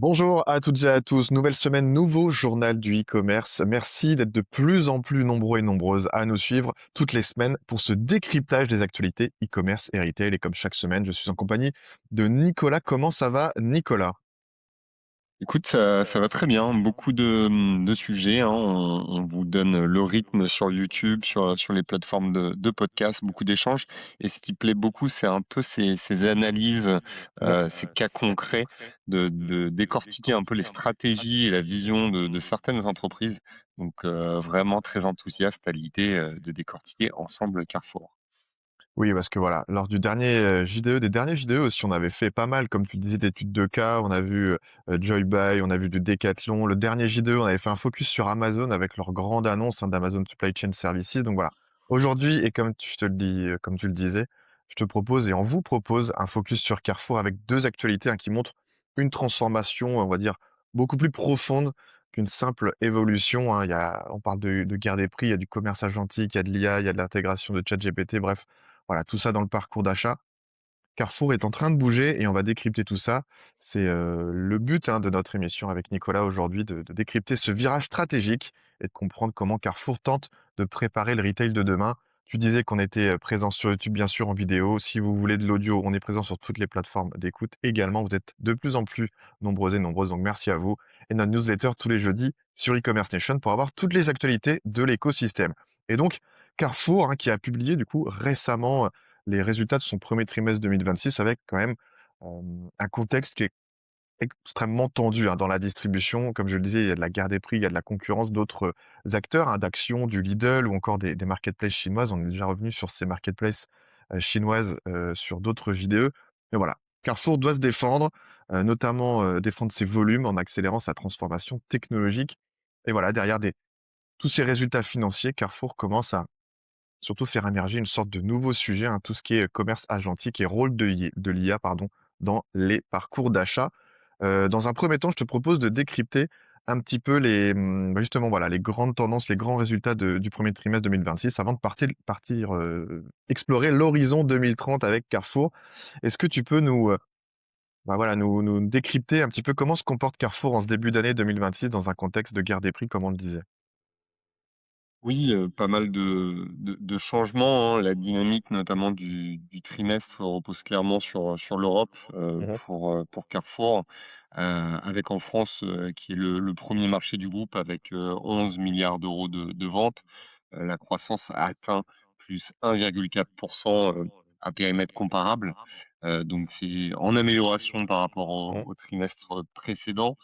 Bonjour à toutes et à tous, nouvelle semaine, nouveau journal du e-commerce. Merci d'être de plus en plus nombreux et nombreuses à nous suivre toutes les semaines pour ce décryptage des actualités e-commerce et retail. Et comme chaque semaine, je suis en compagnie de Nicolas. Comment ça va, Nicolas? Écoute, ça va très bien. Beaucoup de sujets, hein. On vous donne le rythme sur YouTube, sur les plateformes de podcast, beaucoup d'échanges. Et ce qui plaît beaucoup, c'est un peu ces analyses, ces cas concrets, de décortiquer un peu les stratégies et la vision de certaines entreprises. Donc, vraiment très enthousiaste à l'idée de décortiquer ensemble Carrefour. Oui, parce que voilà, lors du dernier JDE, des derniers JDE aussi, on avait fait pas mal, comme tu disais, d'études de cas. On a vu Joybuy, on a vu du Decathlon. Le dernier JDE, on avait fait un focus sur Amazon avec leur grande annonce d'Amazon Supply Chain Services. Donc voilà, aujourd'hui, et je te le dis, comme tu le disais, je te propose et on vous propose un focus sur Carrefour avec deux actualités qui montrent une transformation, on va dire, beaucoup plus profonde qu'une simple évolution. On parle de guerre des prix, il y a du commerce agentique, il y a de l'IA, il y a de l'intégration de ChatGPT, bref. Voilà, tout ça dans le parcours d'achat. Carrefour est en train de bouger et on va décrypter tout ça. C'est le but de notre émission avec Nicolas aujourd'hui, de décrypter ce virage stratégique et de comprendre comment Carrefour tente de préparer le retail de demain. Tu disais qu'on était présent sur YouTube, bien sûr, en vidéo. Si vous voulez de l'audio, on est présent sur toutes les plateformes d'écoute également. Vous êtes de plus en plus nombreux et nombreuses, donc merci à vous. Et notre newsletter tous les jeudis sur e-commerce nation pour avoir toutes les actualités de l'écosystème. Et donc, Carrefour, qui a publié du coup récemment les résultats de son premier trimestre 2026 avec quand même un contexte qui est extrêmement tendu dans la distribution. Comme je le disais, il y a de la guerre des prix, il y a de la concurrence d'autres acteurs, d'Action, du Lidl ou encore des marketplaces chinoises. On est déjà revenu sur ces marketplaces chinoises sur d'autres JDE. Mais voilà, Carrefour doit se défendre, notamment défendre ses volumes en accélérant sa transformation technologique. Et voilà, derrière tous ces résultats financiers, Carrefour commence à surtout faire émerger une sorte de nouveau sujet, tout ce qui est commerce agentique et rôle de l'IA, pardon, dans les parcours d'achat. Dans un premier temps, je te propose de décrypter un petit peu justement, voilà, les grandes tendances, les grands résultats du premier trimestre 2026 avant de partir explorer l'horizon 2030 avec Carrefour. Est-ce que tu peux voilà, nous décrypter un petit peu comment se comporte Carrefour en ce début d'année 2026 dans un contexte de guerre des prix, comme on le disait? Oui, pas mal de changements, hein. La dynamique notamment du trimestre repose clairement sur l'Europe, Mmh. pour Carrefour, avec en France, qui est le 1er marché du groupe avec, 11 milliards d'euros de ventes. La croissance a atteint plus 1,4 à périmètre comparable, donc c'est en amélioration par rapport Mmh. au trimestre précédent.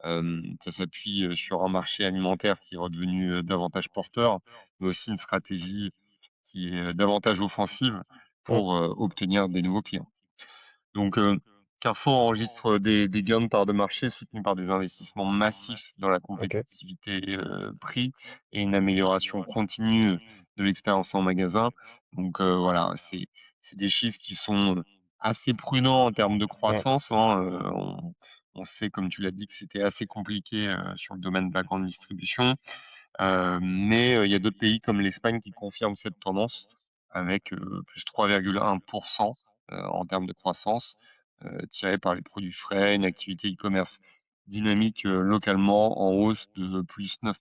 Ça s'appuie, sur un marché alimentaire qui est redevenu, davantage porteur, mais aussi une stratégie qui est, davantage offensive Mmh. pour, obtenir des nouveaux clients. Donc, Carrefour enregistre des gains de part de marché soutenus par des investissements massifs dans la OK. compétitivité, prix et une amélioration continue de l'expérience en magasin. Donc, voilà, c'est des chiffres qui sont, assez prudents en termes de Mmh. croissance, hein, on sait, comme tu l'as dit, que c'était assez compliqué, sur le domaine de la grande distribution. Mais, il y a d'autres pays comme l'Espagne qui confirment cette tendance avec, plus 3,1 en termes de croissance, tiré par les produits frais, une activité e-commerce dynamique, localement en hausse de plus 9.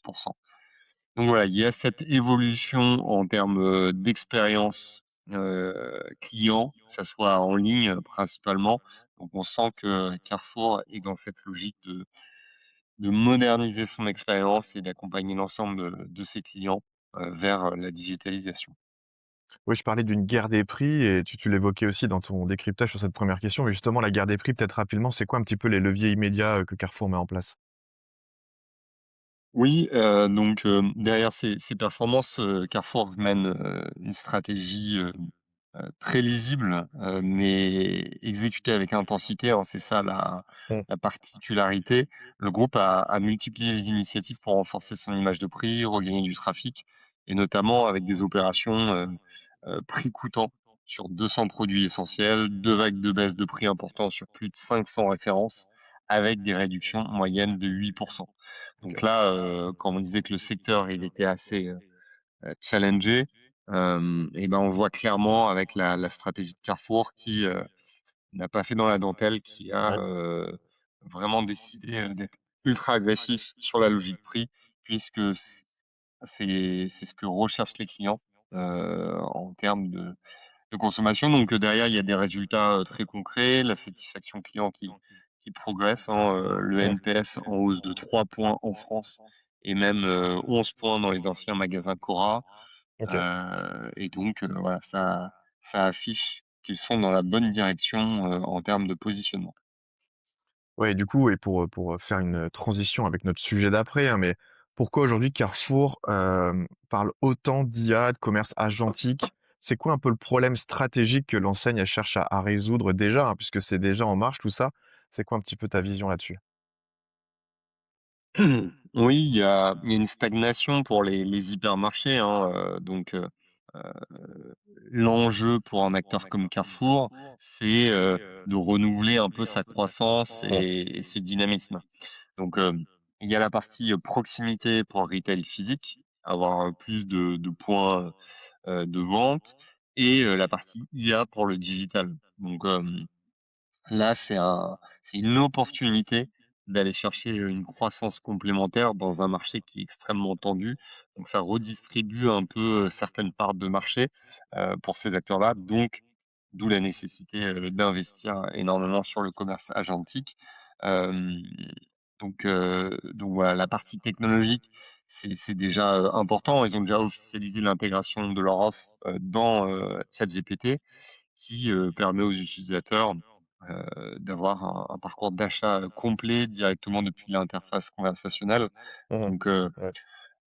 Donc voilà, il y a cette évolution en termes, d'expérience, client, que ça soit en ligne, principalement. Donc on sent que Carrefour est dans cette logique de moderniser son expérience et d'accompagner l'ensemble de ses clients, vers, la digitalisation. Oui, je parlais d'une guerre des prix et tu l'évoquais aussi dans ton décryptage sur cette première question. Mais justement, la guerre des prix, peut-être rapidement, c'est quoi un petit peu les leviers immédiats que Carrefour met en place? Oui, donc, derrière ces performances, Carrefour mène, une stratégie, très lisible, mais exécutée avec intensité, hein, c'est ça Mmh. la particularité. Le groupe a multiplié les initiatives pour renforcer son image de prix, regagner du trafic et notamment avec des opérations, prix coûtant sur 200 produits essentiels, 2 vagues de baisse de prix importants sur plus de 500 références avec des réductions moyennes de 8. Donc OK. là, quand on disait que le secteur, il était assez, challengé, et ben, on voit clairement avec la stratégie de Carrefour qui, n'a pas fait dans la dentelle, qui a, Ouais. vraiment décidé d'être ultra agressif sur la logique prix, puisque c'est ce que recherchent les clients en termes de consommation. Donc derrière, il y a des résultats très concrets, la satisfaction client qui progresse, hein, le Mmh. NPS en hausse de 3 points en France et même 11 points dans les anciens magasins Cora. OK. Et donc voilà, ça affiche qu'ils sont dans la bonne direction en termes de positionnement. Ouais, du coup et pour, faire une, transition avec notre sujet d'après, hein, mais pourquoi aujourd'hui Carrefour, parle autant d'IA, de commerce agentique? C'est quoi un peu le problème stratégique que l'enseigne, elle cherche à résoudre déjà, hein, puisque c'est déjà en marche tout ça? C'est quoi un petit peu ta vision là-dessus? Oui, il y a une stagnation pour les hypermarchés, hein, heu, l'enjeu pour un acteur comme Carrefour, c'est de renouveler un peu sa croissance Mmh. et ce dynamisme. Donc, il y a la partie proximité pour le retail physique, avoir plus de points de vente, et la partie IA pour le digital. Donc, là, c'est une opportunité d'aller chercher une croissance complémentaire dans un marché qui est extrêmement tendu. Donc ça redistribue un peu, certaines parts de marché, pour ces acteurs-là, donc d'où la nécessité, d'investir énormément sur le commerce agentique. Hem, donc voilà, la partie technologique, c'est déjà, important. Ils ont déjà officialisé l'intégration de leur offre, dans, ChatGPT, qui, permet aux utilisateurs, d'avoir un parcours d'achat, complet directement depuis l'interface conversationnelle. Mmh. Donc, Ouais.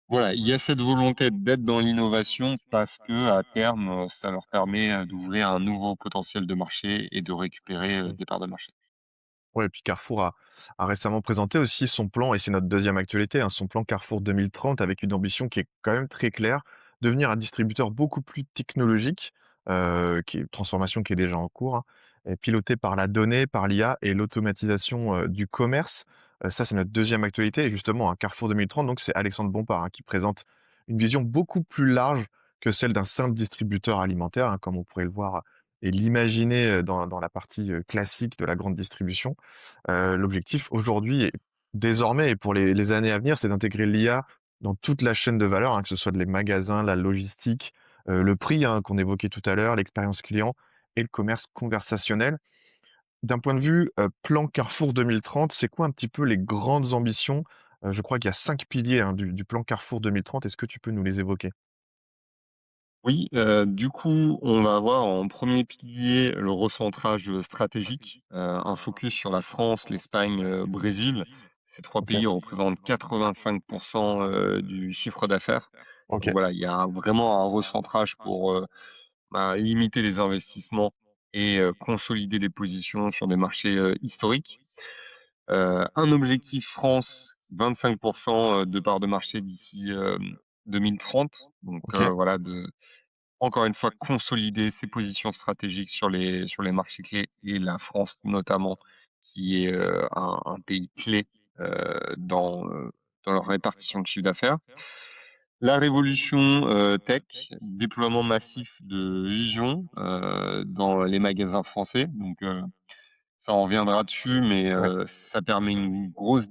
voilà, il y a cette volonté d'être dans l'innovation parce que à terme, ça leur permet, d'ouvrir un nouveau potentiel de marché et de récupérer, Mmh. des parts de marché. Ouais, et puis Carrefour a récemment présenté aussi son plan et c'est notre deuxième actualité, hein, son plan Carrefour 2030 avec une ambition qui est quand même très claire, devenir un distributeur beaucoup plus technologique, qui est transformation qui est déjà en cours, hein, et piloté par la donnée, par l'IA et l'automatisation, du commerce. Ça, c'est notre deuxième actualité et justement, hein, Carrefour 2030, donc c'est Alexandre Bompard, hein, qui présente une vision beaucoup plus large que celle d'un simple distributeur alimentaire, hein, comme on pourrait le voir et l'imaginer, dans la partie, classique de la grande distribution. L'objectif aujourd'hui et désormais et pour les années à venir, c'est d'intégrer l'IA dans toute la chaîne de valeur, hein, que ce soit les magasins, la logistique, le prix, hein, qu'on évoquait tout à l'heure, l'expérience client et le commerce conversationnel. D'un point de vue, plan Carrefour 2030, c'est quoi un petit peu les grandes ambitions? Je crois qu'il y a 5 piliers, hein, du plan Carrefour 2030. Est-ce que tu peux nous les évoquer? Oui, du coup, on va avoir en premier pilier le recentrage, stratégique, un focus sur la France, l'Espagne, Brésil. Ces 3 OK. pays représentent 85 du chiffre d'affaires. Donc OK. voilà, il y a vraiment un recentrage pour, limiter les investissements et consolider les positions sur des marchés, historiques. Un objectif France, 25 de parts de marché d'ici, 2030. Donc OK. voilà, de encore une fois, consolider ses positions stratégiques sur les marchés clés et la France notamment, qui est, un pays clé, dans leur répartition de chiffre d'affaires. La révolution, tech, déploiement massif de Vision, dans les magasins français. Donc, ça on reviendra dessus, mais, Ouais. ça permet une grosse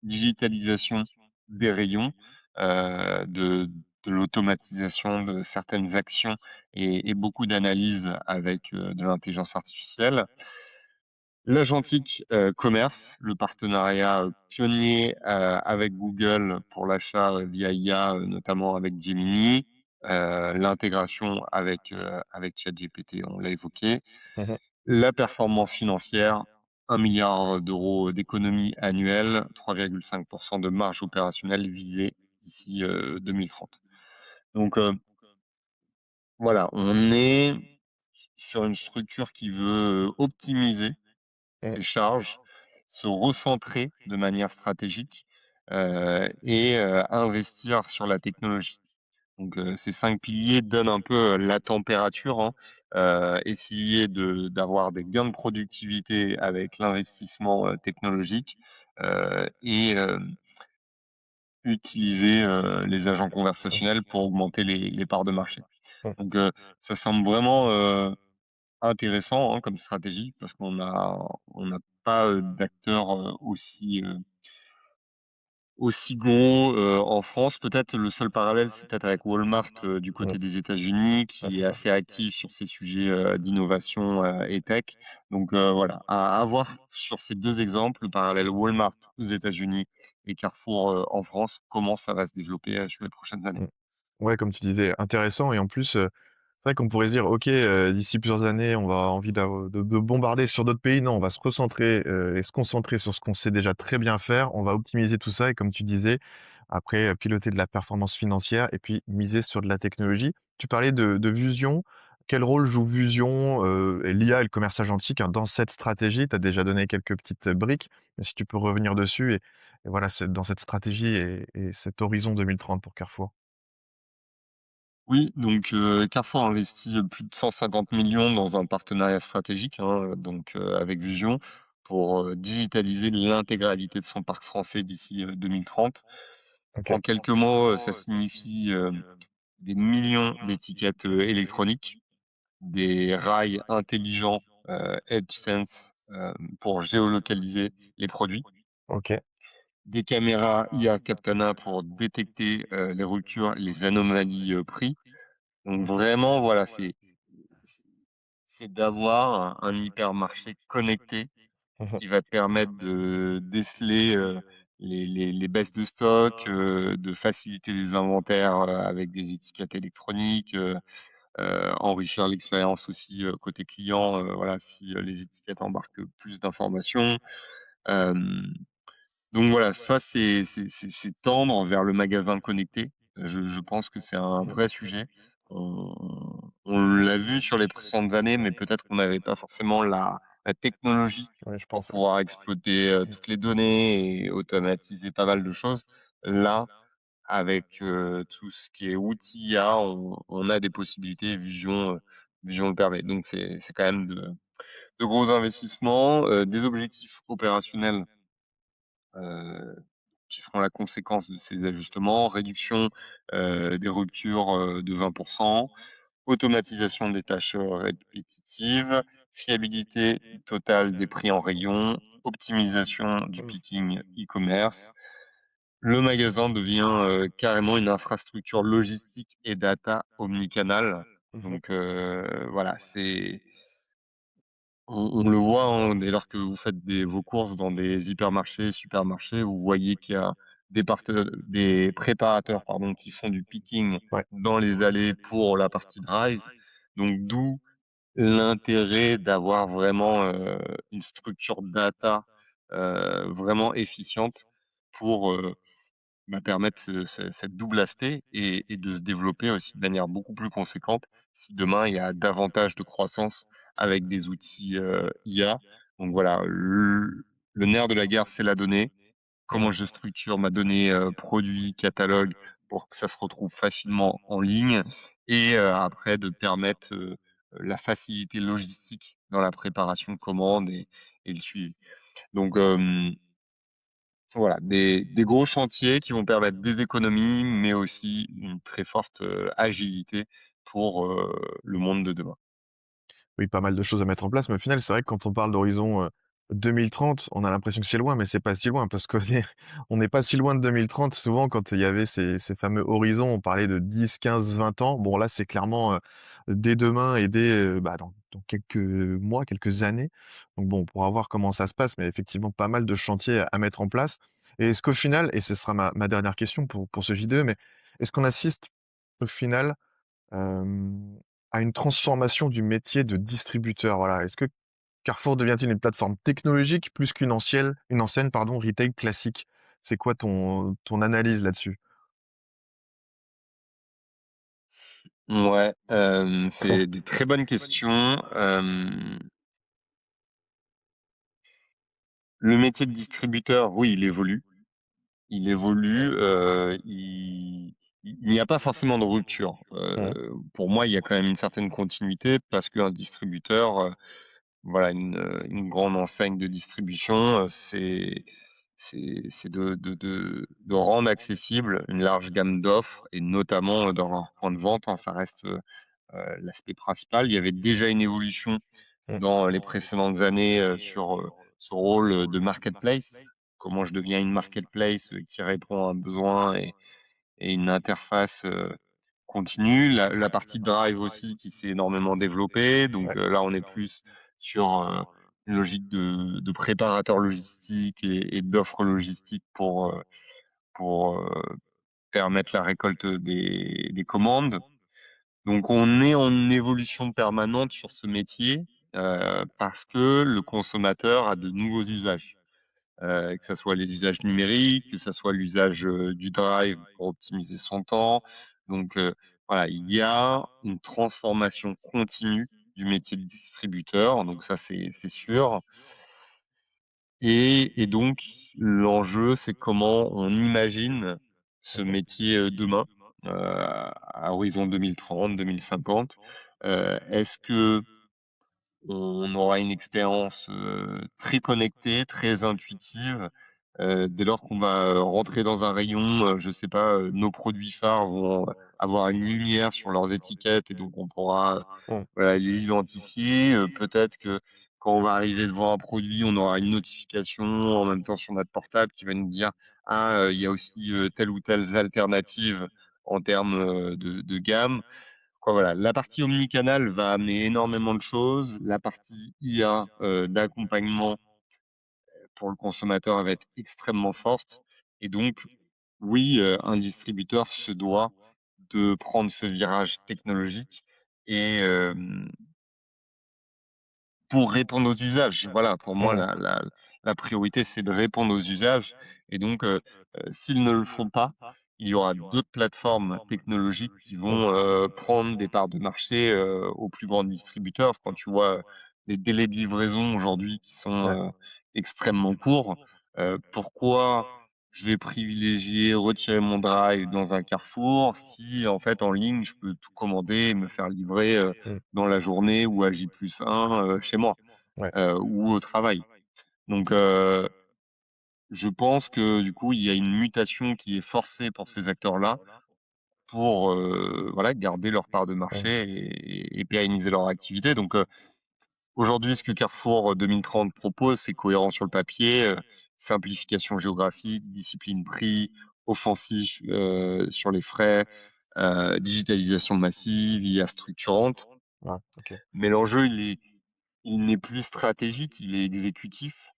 digitalisation des rayons, de l'automatisation de certaines actions et beaucoup d'analyses avec, de l'intelligence artificielle. L'agentique, commerce, le partenariat, pionnier, avec Google pour l'achat, via IA, notamment avec Gemini, l'intégration avec ChatGPT, on l'a évoqué. Mmh. La performance financière, 1 milliard d'euros d'économies annuelles, 3,5 de marge opérationnelle visée d'ici, 2030. Donc, voilà, on est sur une structure qui veut optimiser Mmh. ses charges, se recentrer de manière stratégique, et investir sur la technologie. Donc, ces 5 piliers donnent un peu, la température, hein, essayer d'avoir des gains de productivité avec l'investissement, technologique, et utiliser, les agents Mmh. conversationnels pour augmenter les parts de marché. Mmh. Donc, ça semble vraiment, intéressant, hein, comme stratégie parce qu'on a pas, d'acteurs, aussi gros, en France. Peut-être le seul parallèle, c'est peut-être avec Walmart, du Mmh. côté des États-Unis, Ouais, qui c'est est ça. assez actif sur ces sujets, d'innovation, et tech. Donc, voilà, à voir sur ces 2 exemples, le parallèle Walmart aux États-Unis et Carrefour, en France, comment ça va se développer, sur les prochaines années. Mmh. Ouais, comme tu disais, intéressant et en plus, c'est vrai qu'on pourrait se dire: «OK, d'ici plusieurs années, on va avoir envie de bombarder sur d'autres pays». Non, on va se recentrer, et se concentrer sur ce qu'on sait déjà très bien faire. On va optimiser tout ça et comme tu disais, après, piloter de la performance financière et puis miser sur de la technologie. Tu parlais de Vusion. Quel rôle joue Vusion, et l'IA et le commerce agentique, hein, dans cette stratégie? Tu as déjà donné quelques petites briques, mais si tu peux revenir dessus et voilà, c'est dans cette stratégie et cet horizon 2030 pour Carrefour. Oui, donc Carrefour a investi, plus de 150 millions dans un partenariat stratégique, hein, donc avec Vusion pour, digitaliser l'intégralité de son parc français d'ici, 2030. OK. En quelques mots, ça signifie, des millions d'étiquettes, électroniques, des rails intelligents, EdgeSense, pour géolocaliser les produits, OK. des caméras IA Captana pour détecter, les ruptures, les anomalies, prix. Donc vraiment, voilà, c'est d'avoir un hypermarché connecté Mmh. qui va te permettre de déceler, les baisses de stock, de faciliter les inventaires, avec des étiquettes électroniques, enrichir l'expérience aussi, côté client, voilà, si, les étiquettes embarquent plus d'informations. Hem donc voilà, ça c'est tendre vers le magasin connecté. Je pense que c'est un Mmh. vrai sujet. On l'a vu sur les précédentes années, mais peut-être qu'on n'avait pas forcément la technologie Oui, je pour pense, ouais. pouvoir exploiter, Mmh. toutes les données et automatiser pas mal de choses. Là, avec, tout ce qui est outils IA, on a des possibilités, Vision le permet. Donc c'est quand même de gros investissements, des objectifs opérationnels, heu qui seront la conséquence de ces ajustements. Réduction, des ruptures, de 20%, automatisation des tâches, répétitives, fiabilité totale des prix en rayon, optimisation du Mmh. picking e-commerce. Le magasin devient, carrément une infrastructure logistique et data omnicanal. Mmh. Donc, voilà, on le voit, hein, dès lors que vous faites vos courses dans des hypermarchés, supermarchés, vous voyez qu'il y a des préparateurs, pardon, qui font du picking Ouais. dans les allées pour la partie drive. Donc d'où l'intérêt d'avoir vraiment, une structure data, vraiment efficiente pour, permettre cette double aspect et de se développer aussi de manière beaucoup plus conséquente si demain il y a davantage de croissance avec des outils, IA. Donc voilà, le nerf de la guerre, c'est la donnée. Mmh. Comment je structure ma donnée, produit, catalogue pour que ça se retrouve facilement en ligne et après de permettre, la facilité logistique dans la préparation de commandes et le suivi. Donc, voilà, des gros chantiers qui vont permettre des économies, mais aussi une très forte, agilité pour, le monde de demain. Oui, pas mal de choses à mettre en place, mais au final, c'est vrai que quand on parle d'horizon, 2030, on a l'impression que c'est loin, mais c'est pas si loin parce qu'on est on n'est pas si loin de 2030. Souvent, quand il y avait ces fameux horizons, on parlait de 10, 15, 20 ans. Bon, là, c'est clairement, dès demain et dès, dans quelques mois, quelques années. Donc bon, on pourra voir comment ça se passe, mais effectivement, pas mal de chantiers à mettre en place. Et est-ce qu'au final, et ce sera ma dernière question pour ce JDE, mais est-ce qu'on assiste au final Hem, à une transformation du métier de distributeur, voilà. Est-ce que Carrefour devient-il une plateforme technologique plus une enseigne, pardon, retail classique? C'est quoi ton analyse là-dessus? Ouais, c'est des très bonnes questions. Le métier de distributeur, oui, il évolue. Il évolue, il n'y a pas forcément de rupture. Mmh. Pour moi, il y a quand même une certaine continuité parce qu'un distributeur, voilà, une grande enseigne de distribution, c'est de rendre accessible une large gamme d'offres et notamment, dans leurs points de vente, hein, ça reste, l'aspect principal. Il y avait déjà une évolution Mmh. dans les précédentes années, sur, ce rôle, de marketplace. Comment je deviens une marketplace, qui répond à un besoin et une interface, continue. La partie drive aussi qui s'est énormément développée. Donc, Ouais. là, on est plus sur, une logique de préparateur logistique et d'offres logistiques pour, permettre la récolte des commandes. Donc on est en évolution permanente sur ce métier, parce que le consommateur a de nouveaux usages, que ça soit les usages numériques, que ça soit l'usage, du drive pour optimiser son temps. Donc, voilà, il y a une transformation continue du métier de distributeur, donc ça c'est sûr. Et donc l'enjeu, c'est comment on imagine ce Mmh. métier, demain, à horizon 2030-2050. Est-ce que on aura une expérience, très connectée, très intuitive, dès lors qu'on va, rentrer dans un rayon, je sais pas, nos produits phares vont avoir une lumière sur leurs étiquettes et donc on pourra, Mmh. voilà, les identifier. Peut-être que quand on va arriver devant un produit, on aura une notification en même temps sur notre portable qui va nous dire: «Ah, il y a aussi, telle ou telle alternative en termes, de gamme». Quoi, voilà, la partie omnicanal va amener énormément de choses. La partie IA, d'accompagnement pour le consommateur, elle va être extrêmement forte. Et donc, oui, un distributeur se doit de prendre ce virage technologique et pour répondre aux usages. Voilà, pour moi, Mmh. la priorité, c'est de répondre aux usages. Et donc, s'ils ne le font pas, il y aura d'autres plateformes technologiques qui Mmh. vont, prendre des parts de marché, aux plus grands distributeurs. Quand tu vois les délais de livraison aujourd'hui qui sont, Ouais. extrêmement courts, pourquoi je vais privilégier retirer mon drive dans un Carrefour si, en fait, en ligne, je peux tout commander et me faire livrer, Mmh. dans la journée ou à J+1, chez moi, Ouais. ou au travail. Donc, je pense que du coup, il y a une mutation qui est forcée pour ces acteurs-là pour, voilà, garder leur part de Mmh. marché et pérenniser leur activité. Donc, aujourd'hui, ce que Carrefour, 2030 propose, c'est cohérent sur le papier, simplification géographique, discipline prix, offensif, sur les frais, digitalisation massive, IA structurante. Ouais. OK. Mais l'enjeu, il n'est plus stratégique, il est exécutif.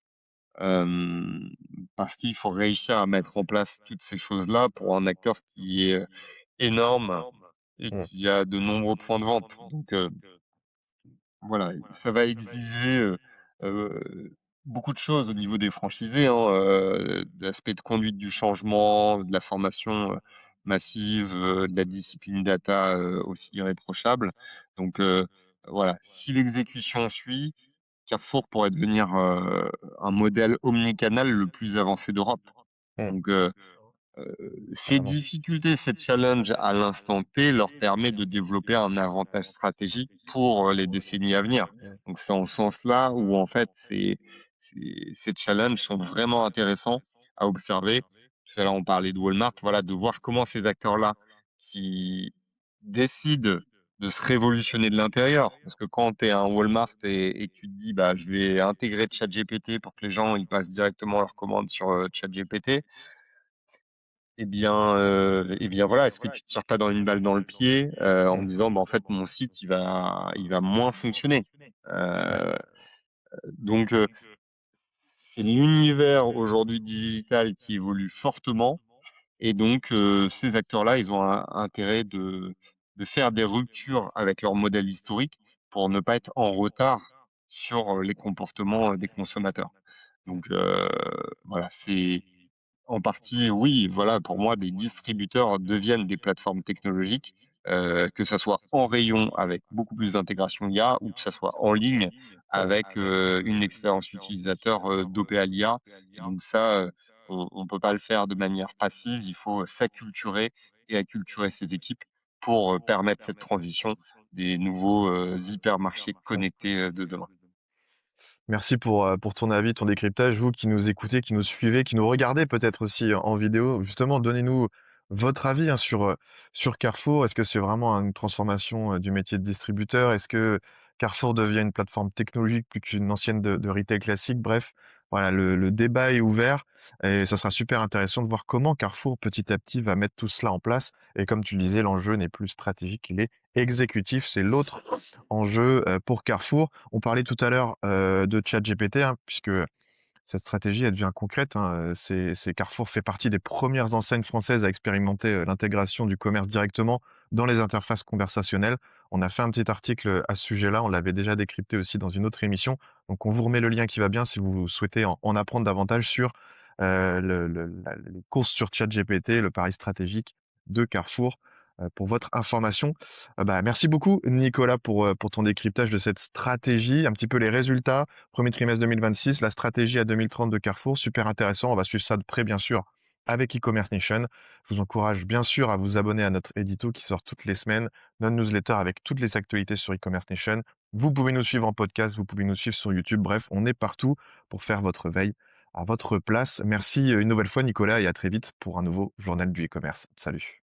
Parce qu'il faut réussir à mettre en place toutes ces choses-là pour un acteur qui est, énorme et Mmh. qui a de nombreux points de vente. Donc, voilà, ça va exiger, beaucoup de choses au niveau des franchisés, hein, de l'aspect de conduite du changement, de la formation, massive, de la discipline data, aussi irréprochable. Donc, voilà, si l'exécution suit, Carrefour pourrait devenir, un modèle omnicanal le plus avancé d'Europe. Mmh. Donc, ces Carrément. difficultés, ces challenges à l'instant T leur permet de développer un avantage stratégique pour, les décennies à venir. Mmh. Donc c'est en ce sens-là où en fait ces challenges sont vraiment intéressants à observer. Tout à l'heure on parlait de Walmart, voilà, de voir comment ces acteurs-là qui décident de se révolutionner de l'intérieur. Parce que quand tu es un Walmart et que tu te dis: «Bah, je vais intégrer ChatGPT pour que les gens ils passent directement leurs commandes sur, ChatGPT», eh bien, voilà, est-ce que tu te tires pas dans une balle dans le pied, en Mmh. disant: «Bah, en fait, mon site, il va moins fonctionner». Ouais. Heu, donc, c'est l'univers aujourd'hui digital qui évolue fortement et donc, ces acteurs-là, ils ont un intérêt de faire des ruptures avec leur modèle historique pour ne pas être en retard sur, les comportements, des consommateurs. Donc, voilà, c'est en partie, oui, voilà, pour moi, des distributeurs deviennent des plateformes technologiques, que ça soit en rayon avec beaucoup plus d'intégration IA ou que ça soit en ligne Mmh. avec, une expérience utilisateur, dopée à l'IA. Et donc ça, on peut pas le faire de manière passive, il faut s'acculturer et acculturer ses équipes pour, permettre cette transition des nouveaux, hypermarchés Mmh. connectés, de demain. Merci pour ton avis, ton décryptage. Vous qui nous écoutez, qui nous suivez, qui nous regardez peut-être aussi en vidéo, justement, donnez-nous votre avis, hein, sur Carrefour. Est-ce que c'est vraiment une transformation, du métier de distributeur? Est-ce qu'il Carrefour devient une plateforme technologique plus qu'une ancienne de retail classique. Bref, voilà, le débat est ouvert et ça sera super intéressant de voir comment Carrefour, petit à petit, va mettre tout cela en place. Et comme tu le disais, l'enjeu n'est plus stratégique, il est exécutif. C'est l'autre enjeu pour Carrefour. On parlait tout à l'heure de ChatGPT, hein, puisque cette stratégie, elle devient concrète, hein, c'est Carrefour fait partie des premières enseignes françaises à expérimenter, l'intégration du commerce directement dans les interfaces conversationnelles. On a fait un petit article, à ce sujet-là, on l'avait déjà décrypté aussi dans une autre émission. Donc on vous remet le lien qui va bien si vous souhaitez en apprendre davantage sur, les courses sur ChatGPT, le pari stratégique de Carrefour, pour votre information. Bah, merci beaucoup Nicolas pour ton décryptage de cette stratégie, un petit peu les résultats, premier trimestre 2026, la stratégie à 2030 de Carrefour, super intéressant. On va suivre ça de près, bien sûr, avec e-commerce Nation. Je vous encourage bien sûr à vous abonner à notre édito qui sort toutes les semaines, notre newsletter avec toutes les actualités sur e-commerce Nation. Vous pouvez nous suivre en podcast, vous pouvez nous suivre sur YouTube. Bref, on est partout pour faire votre veille à votre place. Merci une nouvelle fois, Nicolas, et à très vite pour un nouveau journal du e-commerce. Salut.